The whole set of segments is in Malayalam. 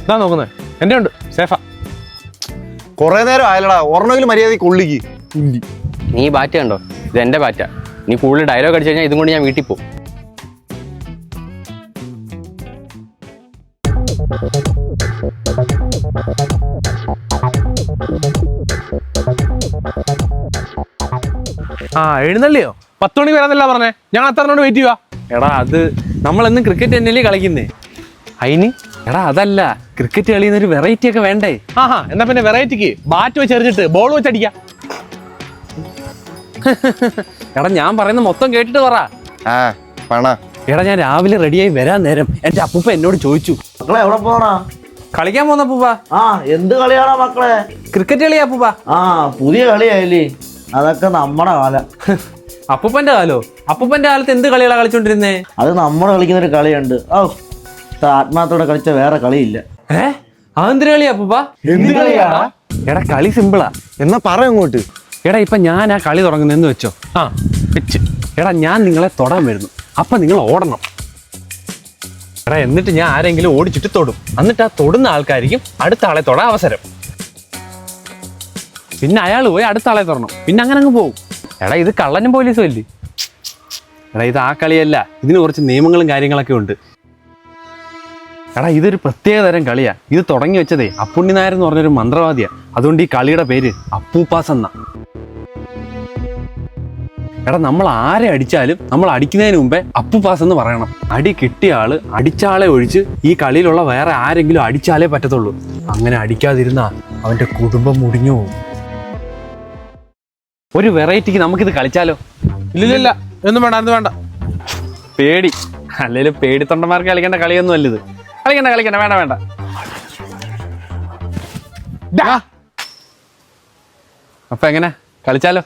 ഇതാ നോക്കുന്നത് എന്റെ ഉണ്ട് സേഫാ. കൊറേ നേരം ആയല്ലടാ, ഒരെണ്ണമെങ്കിലും മര്യാദയ്ക്ക് കൊള്ളിക്ക്. നീ ബാറ്റ കണ്ടോ? ഇത് എന്റെ ബാറ്റ. നീ കൂടുതൽ ഡയലോഗ് അടിച്ചു കഴിഞ്ഞാൽ ഇതും കൊണ്ട് ഞാൻ വീട്ടിൽ പോകും. എഴുന്നള്ളിയോ? 10 മണിക്ക് വരാന്നല്ല പറഞ്ഞേ. ഞാൻ അത്രനോട് വെയിറ്റ് ചെയ്യുക. എടാ അത് നമ്മളെന്നും ക്രിക്കറ്റ് തന്നെയല്ലേ കളിക്കുന്നേ. അതിന് എടാ അതല്ല, ക്രിക്കറ്റ് കളിയുന്ന ഒരു വെറൈറ്റി ഒക്കെ വേണ്ടേ? എന്നാ പിന്നെ വെറൈറ്റിക്ക് ബാറ്റ് വെച്ച് എറിഞ്ഞിട്ട് ബോൾ വെച്ച് അടിക്കാം. എടാ ഞാൻ പറയുന്ന മൊത്തം കേട്ടിട്ട് പറ. എടാ ഞാൻ രാവിലെ റെഡിയായി വരാൻ നേരം എന്റെ അപ്പൂപ്പ എന്നോട് ചോദിച്ചു, മക്കളെ എവിടെ പോണാ? കളിക്കാൻ പോന്ന അപ്പൂപ്പ. എന്ത് കളിയാണോ മക്കളെ? ക്രിക്കറ്റ് കളിയാ അപ്പൂപ്പ. പുതിയ കളിയായില്ലേ? അതൊക്കെ നമ്മുടെ കാലം. അപ്പൂപ്പന്റെ കാലോ? അപ്പൂപ്പന്റെ കാലത്ത് എന്ത് കളികളാ കളിച്ചോണ്ടിരുന്നേ? അത് നമ്മൾ കളിക്കുന്ന ഒരു കളിയുണ്ട്. ആത്മാർത്ഥത്തോടെ കളിച്ച വേറെ കളിയില്ല. അതെന്തൊരു കളിയാ അപ്പൂപ്പ? എന്ത് കളിയാ? എടാ കളി സിമ്പിളാ. എന്നാ പറ അങ്ങോട്ട്. എടാ ഇപ്പൊ ഞാൻ ആ കളി തുടങ്ങുന്നെന്ന് വെച്ചോ. പിച്ച്. എടാ ഞാൻ നിങ്ങളെ തൊടാൻ വരുന്നു, അപ്പൊ നിങ്ങൾ ഓടണം. എടാ എന്നിട്ട് ഞാൻ ആരെങ്കിലും ഓടിച്ചിട്ട് തൊടും. എന്നിട്ട് ആ തൊടുന്ന ആൾക്കാരിക്കും അടുത്ത ആളെ തൊടാൻ അവസരം. പിന്നെ അയാൾ പോയി അടുത്ത ആളെ തൊടണം. പിന്നെ അങ്ങനെ അങ്ങ് പോകും. എടാ ഇത് കള്ളനും പോലീസും അല്ലേ? എടാ ഇത് ആ കളിയല്ല, ഇതിന് കുറച്ച് നിയമങ്ങളും കാര്യങ്ങളൊക്കെ ഉണ്ട്. എടാ ഇതൊരു പ്രത്യേക തരം കളിയാ. ഇത് തുടങ്ങി വെച്ചതേ അപ്പുണ്ണി നായർ എന്ന് പറഞ്ഞൊരു മന്ത്രവാദിയാ. അതുകൊണ്ട് ഈ കളിയുടെ പേര് അപ്പൂപ്പാസ് എന്നാ. എടാ നമ്മൾ ആരെ അടിച്ചാലും നമ്മൾ അടിക്കുന്നതിന് മുമ്പേ അപ്പൂപ്പാസ് എന്ന് പറയണം. അടി കിട്ടിയ ആള് അടിച്ചാളെ ഒഴിച്ച് ഈ കളിയിലുള്ള വേറെ ആരെങ്കിലും അടിച്ചാലേ പറ്റത്തുള്ളൂ. അങ്ങനെ അടിക്കാതിരുന്നാ അവന്റെ കുടുംബം മുടിഞ്ഞു പോകും. ഒരു വെറൈറ്റിക്ക് നമുക്കിത് കളിച്ചാലോ? ഇല്ലില്ല, ഒന്നും വേണ്ട, അത് വേണ്ട. പേടി അല്ലേലും പേടിത്തൊണ്ടന്മാർക്ക് കളിക്കേണ്ട കളിയൊന്നും അല്ലത്. കളിക്കണ്ട, വേണ്ട. അപ്പൊ എങ്ങനെ കളിച്ചാലോ?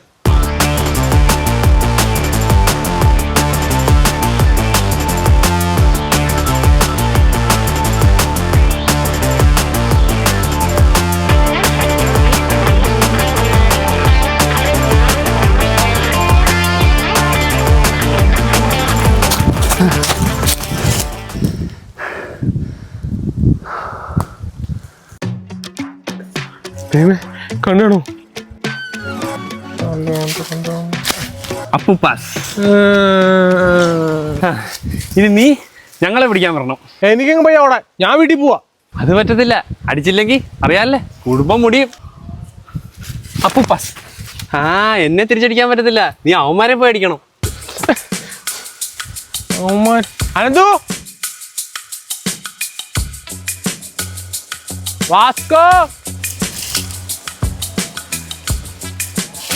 കണ്ണാണോ? അപ്പൂപ്പാസ്. ഇനി നീ ഞങ്ങളെ പിടിക്കാൻ വരണം. എനിക്കെങ്കിലും പോയി അവിടെ, ഞാൻ വീട്ടിൽ പോവാ. അത് പറ്റത്തില്ല, അടിച്ചില്ലെങ്കിൽ അറിയാല്ലേ കുടുംബം മുടിയും. അപ്പൂപ്പാസ്. എന്നെ തിരിച്ചടിക്കാൻ പറ്റത്തില്ല, നീ അവന്മാരെ പോയി അടിക്കണം. അനന്തു, വാസ്കോ,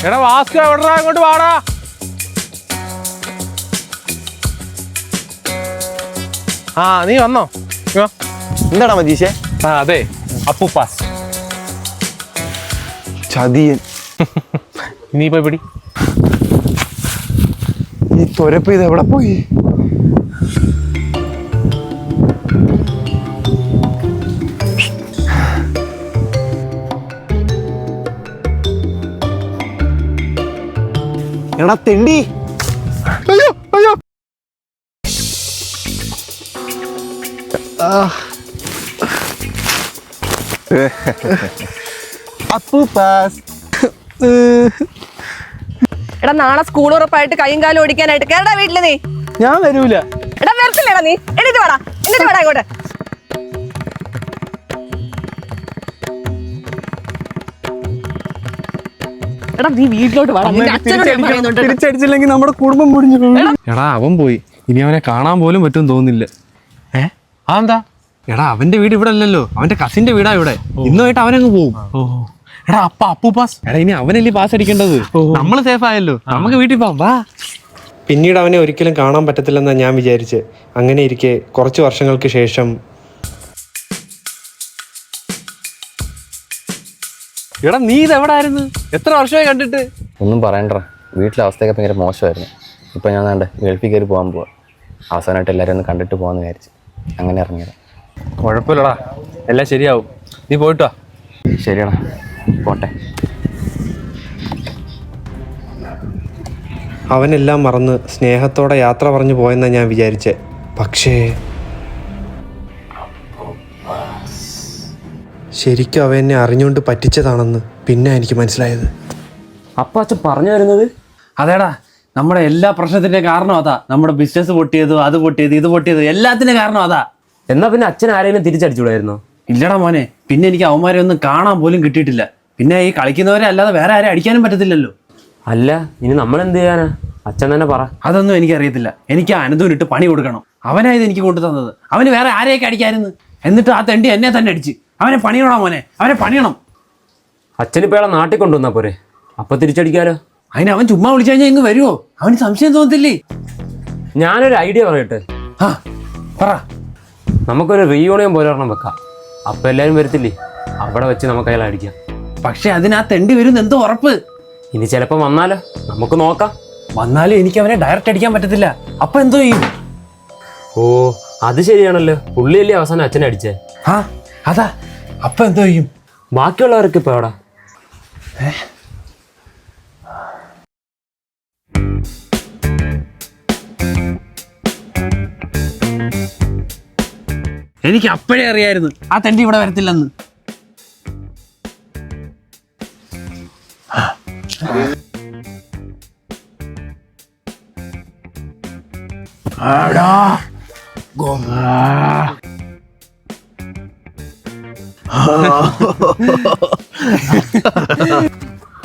എടാ വാസ്കോ എവിടാ? അങ്ങോട്ട് വാടാ. നീ വന്നോ? എന്താടാ മജീഷേ? അതെ അപ്പൂപ്പാസ്. ചതിയൻ. നീ പോയി പിടി. ഈ തൊരപ്പ് ഇത് എവിടെ പോയി? എടാ തെണ്ടി. അയ്യോ അയ്യോ. അപ്പൂപ്പാസ്. എടാ നാളെ സ്കൂൾ ഉറപ്പായിട്ട് കൈയും കാലും ഓടിക്കാനായിട്ട് കേരള വീട്ടില് നീ. ഞാൻ വരൂല. എടാ വരത്തില്ലേടാ നീ. എന്നിട്ട് വേടാ ഇങ്ങോട്ട്. എടാ നീ വീട്ടിലോട്ട് വേണം. തിരിച്ചടിച്ചില്ലെങ്കിൽ നമ്മുടെ കുടുംബം മുടിഞ്ഞു. എടാ അവൻ പോയി, ഇനി അവനെ കാണാൻ പോലും പറ്റും തോന്നില്ല. അതെന്താ? എടാ അവന്റെ വീട് ഇവിടെ അല്ലല്ലോ, അവന്റെ കസിന്റെ വീടാ ഇവിടെ. ഇന്നുമായിട്ട് അവനങ്ങ് പോകും. എടാ അപ്പൂപ്പാസ്. എടാ ഇനി അവനല്ലേ പാസ് അടിക്കേണ്ടത്. നമ്മള് സേഫ് ആയല്ലോ, നമുക്ക് വീട്ടിൽ പോവാം, വാ. പിന്നീട് അവനെ ഒരിക്കലും കാണാൻ പറ്റത്തില്ലെന്നാണ് ഞാൻ വിചാരിച്ച്. അങ്ങനെ ഇരിക്കെ കുറച്ച് വർഷങ്ങൾക്ക് ശേഷം. എടാ നീ ഇത് എവിടെ ആയിരുന്നു? എത്ര വർഷമായി കണ്ടിട്ട്? ഒന്നും പറയണ്ട, വീട്ടിലെ അവസ്ഥയൊക്കെ ഭയങ്കര മോശമായിരുന്നു. ഇപ്പം ഞാൻ വേണ്ട ഗൾഫിൽ കയറി പോകാൻ പോവാ. അവസാനമായിട്ട് എല്ലാവരും ഒന്ന് കണ്ടിട്ട് പോകാമെന്ന് വിചാരിച്ചു, അങ്ങനെ ഇറങ്ങിയതാ. കുഴപ്പമില്ലടാ, എല്ലാം ശരിയാവും. നീ പോയിട്ടോ. ശരിയടാ, പോട്ടെ. അവനെല്ലാം മറന്ന് സ്നേഹത്തോടെ യാത്ര പറഞ്ഞു പോയെന്നാണ് ഞാൻ വിചാരിച്ചേ. പക്ഷേ ശരിക്കും അവ എന്നെ അറിഞ്ഞുകൊണ്ട് പറ്റിച്ചതാണെന്ന് പിന്നെ എനിക്ക് മനസ്സിലായത്. അപ്പൊ അച്ഛൻ പറഞ്ഞു വരുന്നത്? അതേടാ, നമ്മുടെ എല്ലാ പ്രശ്നത്തിന്റെ കാരണം അതാ. നമ്മുടെ ബിസിനസ് പൊട്ടിയതോ അത് പൊട്ടിയത് ഇത് പൊട്ടിയത് എല്ലാത്തിനും കാരണം അതാ. എന്നാ പിന്നെ അച്ഛൻ ആരെങ്കിലും തിരിച്ചടിച്ചുകൂടായിരുന്നോ? ഇല്ലടാ മോനെ, പിന്നെ എനിക്ക് അവന്മാരെ ഒന്നും കാണാൻ പോലും കിട്ടിയിട്ടില്ല. പിന്നെ ഈ കളിക്കുന്നവരെ അല്ലാതെ വേറെ ആരെ അടിക്കാനും പറ്റത്തില്ലല്ലോ. അല്ല, ഇനി നമ്മൾ എന്ത് ചെയ്യാനാ? അച്ഛൻ തന്നെ പറ. അതൊന്നും എനിക്കറിയത്തില്ല. എനിക്ക് ആ അനന്തൂരിട്ട് പണി കൊടുക്കണം. അവനായത് എനിക്ക് കൊണ്ടു തന്നത്. അവന് വേറെ ആരെയൊക്കെ അടിക്കായിരുന്നു. എന്നിട്ട് ആ തെണ്ടി എന്നെ തന്നെ അടിച്ച്. അവനെ പണിയണം മോനെ, അവനെ പണിയണം. അച്ഛനിപ്പോ അയാളെ നാട്ടിൽ കൊണ്ടുവന്നാ പോരെ, അപ്പൊ തിരിച്ചടിക്കാലോ. അതിന് അവൻ ചുമ്മാ വിളിച്ചു കഴിഞ്ഞാൽ ഇങ്ങ് വരുമോ? അവന് സംശയം തോന്നത്തില്ലേ? ഞാനൊരു ഐഡിയ പറയട്ടെ. ആ പറ. നമുക്കൊരു റീയൂണിയൻ പോലെ ഒരെണ്ണം വെക്കാം. അപ്പൊ എല്ലാരും വരത്തില്ലേ? അവിടെ വെച്ച് നമുക്ക് അയാളെ അടിക്കാം. പക്ഷെ അതിന് ആ തെണ്ടി വരുന്ന എന്തോ ഉറപ്പ്? ഇനി ചിലപ്പോ വന്നാലോ? നമുക്ക് നോക്കാം. വന്നാലും എനിക്ക് അവനെ ഡയറക്റ്റ് അടിക്കാൻ പറ്റത്തില്ല. അപ്പൊ എന്തോ ചെയ്യും? ഓ, അത് ശരിയാണല്ലോ. പുള്ളിയല്ലേ അവസാനം അച്ഛനെ അടിച്ചേ. ആ അതാ. അപ്പൊ എന്തോ ചെയ്യും? ബാക്കിയുള്ളവർക്ക് ഇപ്പൊ എവിടെ? എനിക്ക് അപ്പോഴേ അറിയായിരുന്നു ആ തെണ്ടി ഇവിടെ വരത്തില്ലെന്ന്.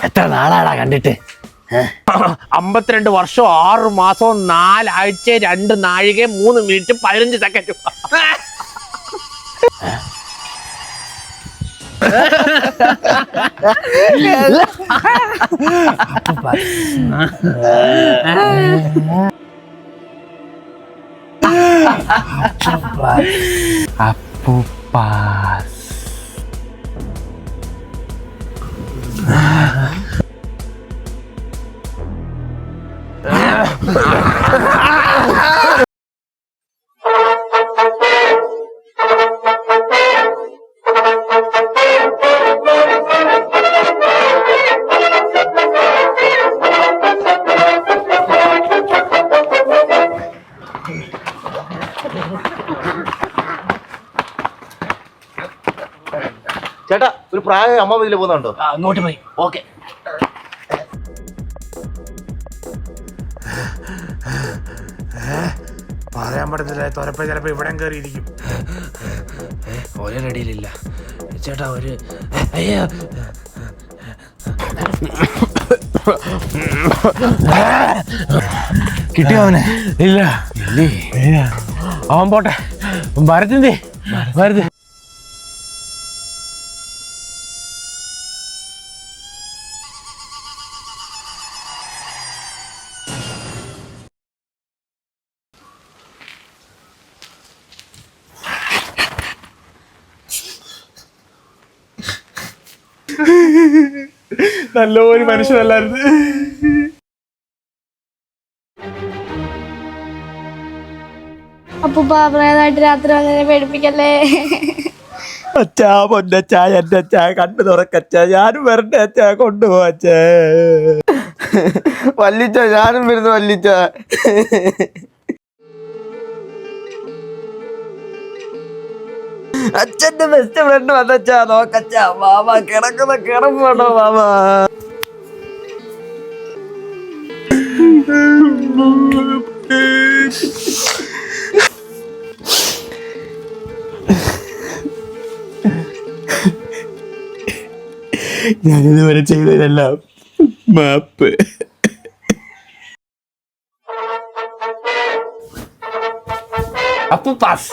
എത്ര നാളാടാ കണ്ടിട്ട്? 52 വർഷം 6 മാസവും 4 ആഴ്ച 2 നാഴിക 3 മിനിറ്റ് 15 സെക്കൻഡ്. അപ്പൂപ്പാസ്. ചേട്ടാ, ഒരു പ്രായ അമ്മ ഇതിൽ പോകുന്നുണ്ടോ? അങ്ങോട്ട് പോയി. ഓക്കെ. പറയാൻ പറ്റത്തില്ല. തുരപ്പ ചിലപ്പോ ഇവിടെ കയറിയിരിക്കും. ഒരു റെഡിയിലില്ല ചേട്ടാ. ഒരു അയ്യോ, കിട്ടിയോ അവനെ? ഇല്ല. അവൻ പോട്ടെ. ഭരത്തിന്റെ ഭരത്. നല്ലൊരു മനുഷ്യനല്ലായിരുന്നു. അപ്പൂപ്പ പ്രേതായിട്ട് രാത്രി വന്നതിനെ പേടിപ്പിക്കല്ലേ. അച്ഛാ, പൊന്നച്ചാ, എന്റെ അച്ഛാ, കണ്ണു തുറക്കച്ചാ, ഞാനും വരണ്ടേ അച്ഛാ, കൊണ്ടുപോവച്ചേ. വല്ലിച്ച, ഞാനും വരുന്നു വല്ലിച്ച. അച്ഛന്റെ ബെസ്റ്റ് ഫ്രണ്ട് വന്നച്ചാ, നോക്കച്ചാ. മാമ കിടക്കുന്ന കിടപ്പാണോ മാമ? ഞാനിതുവരെ ചെയ്തതെല്ലാം മാപ്പ്. അപ്പൂപ്പാസ്.